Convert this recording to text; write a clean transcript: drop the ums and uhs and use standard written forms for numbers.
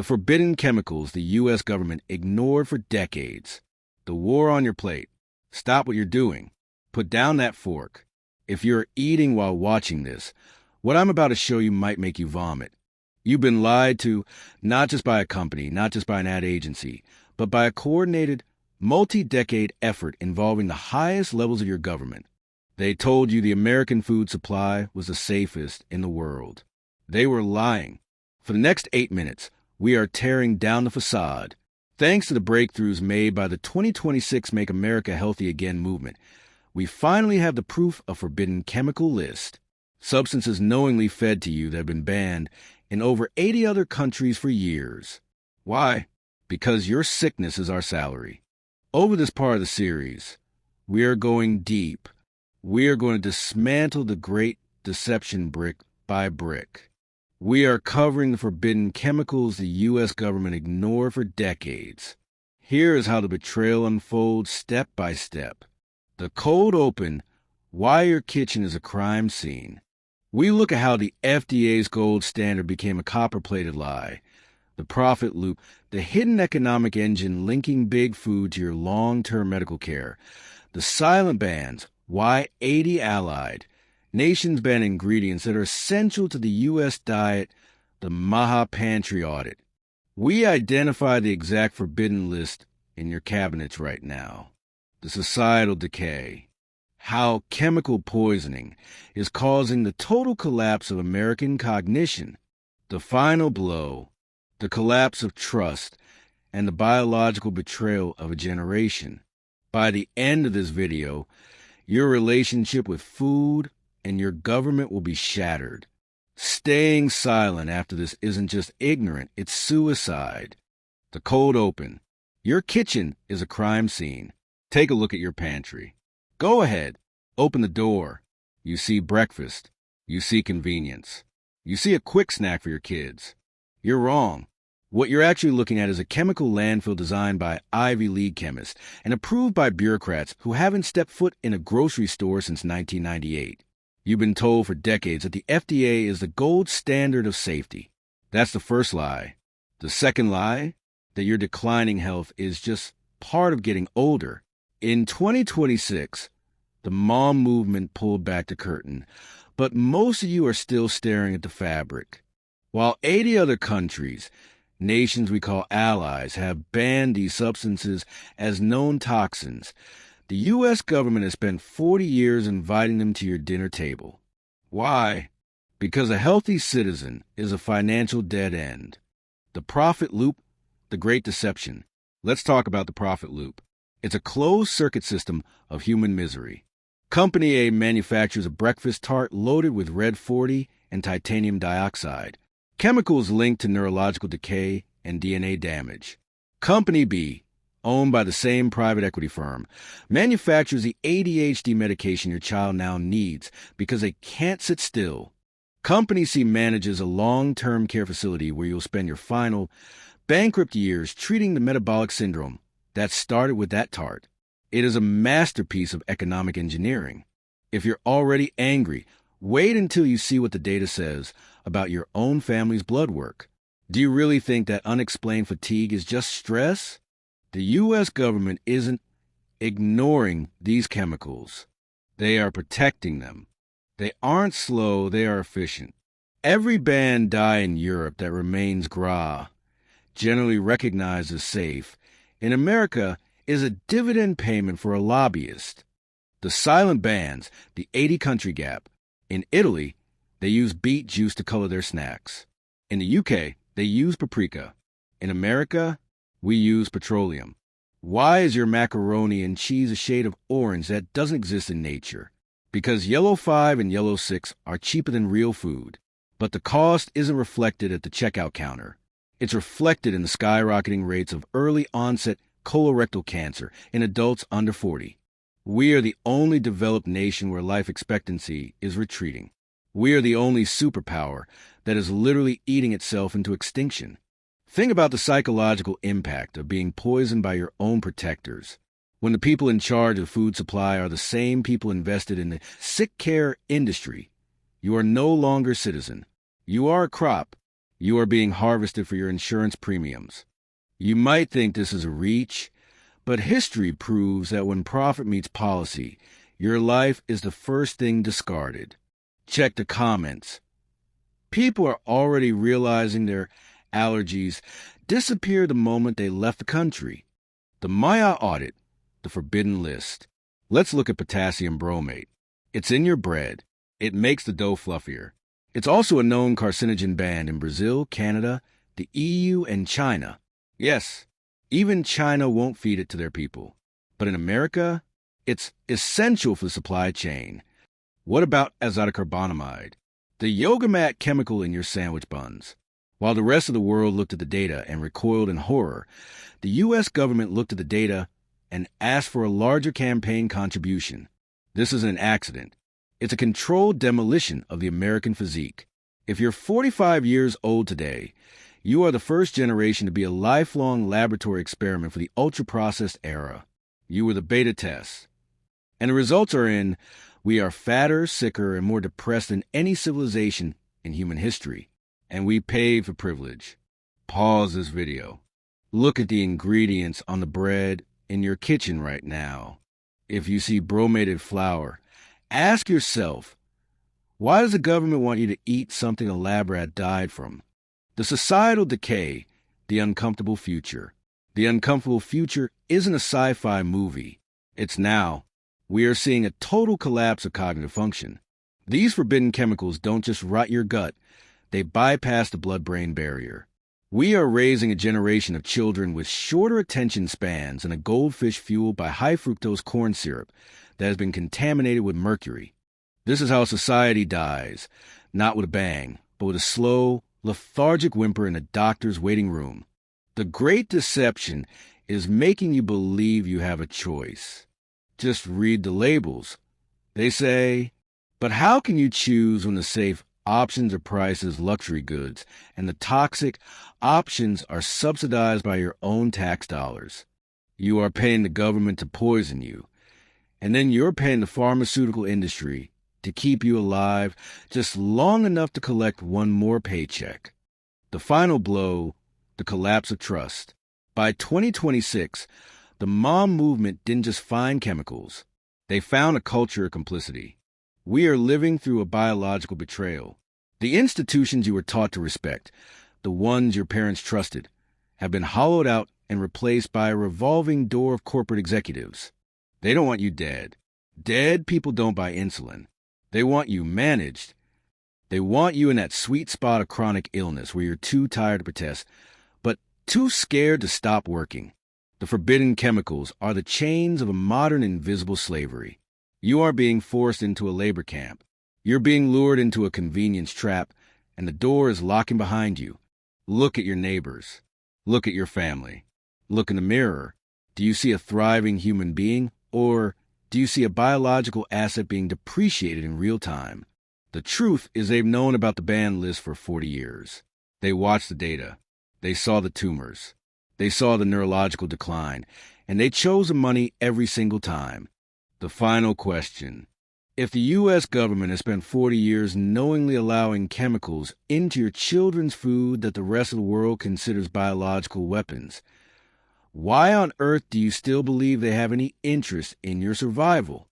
The forbidden chemicals the U.S. government ignored for decades. The war on your plate. Stop what you're doing. Put down that fork. If you're eating while watching this, what I'm about to show you might make you vomit. You've been lied to, not just by a company, not just by an ad agency, but by a coordinated, multi-decade effort involving the highest levels of your government. They told you the American food supply was the safest in the world. They were lying. For the next 8 minutes, we are tearing down the facade. Thanks to the breakthroughs made by the 2026 Make America Healthy Again movement, we finally have the proof of forbidden chemical list. Substances knowingly fed to you that have been banned in over 80 other countries for years. Why? Because your sickness is our salary. Over this part of the series, we are going deep. We are going to dismantle the great deception brick by brick. We are covering the forbidden chemicals the U.S. government ignored for decades. Here is how the betrayal unfolds step by step. The cold open, why your kitchen is a crime scene. We look at how the FDA's gold standard became a copper-plated lie. The profit loop, the hidden economic engine linking big food to your long-term medical care. The silent bans, why 80 allied. Nations ban ingredients that are essential to the U.S. diet, the MAHA pantry audit. We identify the exact forbidden list in your cabinets right now. The societal decay. How chemical poisoning is causing the total collapse of American cognition. The final blow. The collapse of trust and the biological betrayal of a generation. By the end of this video, your relationship with food and your government will be shattered. Staying silent after this isn't just ignorant, it's suicide. The cold open. Your kitchen is a crime scene. Take a look at your pantry. Go ahead. Open the door. You see breakfast. You see convenience. You see a quick snack for your kids. You're wrong. What you're actually looking at is a chemical landfill designed by Ivy League chemists and approved by bureaucrats who haven't stepped foot in a grocery store since 1998. You've been told for decades that the FDA is the gold standard of safety. That's the first lie. The second lie, that your declining health is just part of getting older. In 2026, the mom movement pulled back the curtain, but most of you are still staring at the fabric. While 80 other countries, nations we call allies, have banned these substances as known toxins, the U.S. government has spent 40 years inviting them to your dinner table. Why? Because a healthy citizen is a financial dead end. The profit loop, the great deception. Let's talk about the profit loop. It's a closed-circuit system of human misery. Company A manufactures a breakfast tart loaded with Red 40 and titanium dioxide, chemicals linked to neurological decay and DNA damage. Company B, owned by the same private equity firm, manufactures the ADHD medication your child now needs because they can't sit still. Company C manages a long-term care facility where you'll spend your final, bankrupt years treating the metabolic syndrome that started with that tart. It is a masterpiece of economic engineering. If you're already angry, wait until you see what the data says about your own family's blood work. Do you really think that unexplained fatigue is just stress? The U.S. government isn't ignoring these chemicals. They are protecting them. They aren't slow, they are efficient. Every banned dye in Europe that remains gras, generally recognized as safe, in America is a dividend payment for a lobbyist. The silent bans, the 80-country gap. In Italy, they use beet juice to color their snacks. In the UK, they use paprika. In America, we use petroleum. Why is your macaroni and cheese a shade of orange that doesn't exist in nature? Because yellow 5 and yellow 6 are cheaper than real food. But the cost isn't reflected at the checkout counter. It's reflected in the skyrocketing rates of early-onset colorectal cancer in adults under 40. We are the only developed nation where life expectancy is retreating. We are the only superpower that is literally eating itself into extinction. Think about the psychological impact of being poisoned by your own protectors. When the people in charge of food supply are the same people invested in the sick care industry, you are no longer a citizen. You are a crop. You are being harvested for your insurance premiums. You might think this is a reach, but history proves that when profit meets policy, your life is the first thing discarded. Check the comments. People are already realizing their allergies disappear the moment they left the country. The MAHA audit, the forbidden list. Let's look at potassium bromate. It's in your bread. It makes the dough fluffier. It's also a known carcinogen banned in Brazil, Canada, the EU, and China. Yes, even China won't feed it to their people. But in America, it's essential for the supply chain. What about azotocarbonamide, the yoga mat chemical in your sandwich buns? While the rest of the world looked at the data and recoiled in horror, the U.S. government looked at the data and asked for a larger campaign contribution. This isn't an accident. It's a controlled demolition of the American physique. If you're 45 years old today, you are the first generation to be a lifelong laboratory experiment for the ultra-processed era. You were the beta test. And the results are in, we are fatter, sicker, and more depressed than any civilization in human history. And we paid for privilege. Pause this video. Look at the ingredients on the bread in your kitchen right now. If you see bromated flour, ask yourself, why does the government want you to eat something a lab rat died from? The societal decay, the uncomfortable future. The uncomfortable future isn't a sci-fi movie. It's now. We are seeing a total collapse of cognitive function. These forbidden chemicals don't just rot your gut, they bypass the blood-brain barrier. We are raising a generation of children with shorter attention spans and a goldfish fueled by high-fructose corn syrup that has been contaminated with mercury. This is how society dies, not with a bang, but with a slow, lethargic whimper in a doctor's waiting room. The great deception is making you believe you have a choice. Just read the labels. They say, but how can you choose when the safe options are priced as luxury goods and the toxic options are subsidized by your own tax dollars? You are paying the government to poison you, and then you're paying the pharmaceutical industry to keep you alive just long enough to collect one more paycheck. The final blow, the collapse of trust. By 2026, the MOM movement didn't just find chemicals. They found a culture of complicity. We are living through a biological betrayal. The institutions you were taught to respect, the ones your parents trusted, have been hollowed out and replaced by a revolving door of corporate executives. They don't want you dead. Dead people don't buy insulin. They want you managed. They want you in that sweet spot of chronic illness where you're too tired to protest, but too scared to stop working. The forbidden chemicals are the chains of a modern invisible slavery. You are being forced into a labor camp. You're being lured into a convenience trap, and the door is locking behind you. Look at your neighbors. Look at your family. Look in the mirror. Do you see a thriving human being, or do you see a biological asset being depreciated in real time? The truth is they've known about the ban list for 40 years. They watched the data. They saw the tumors. They saw the neurological decline, and they chose the money every single time. The final question. If the U.S. government has spent 40 years knowingly allowing chemicals into your children's food that the rest of the world considers biological weapons, why on earth do you still believe they have any interest in your survival?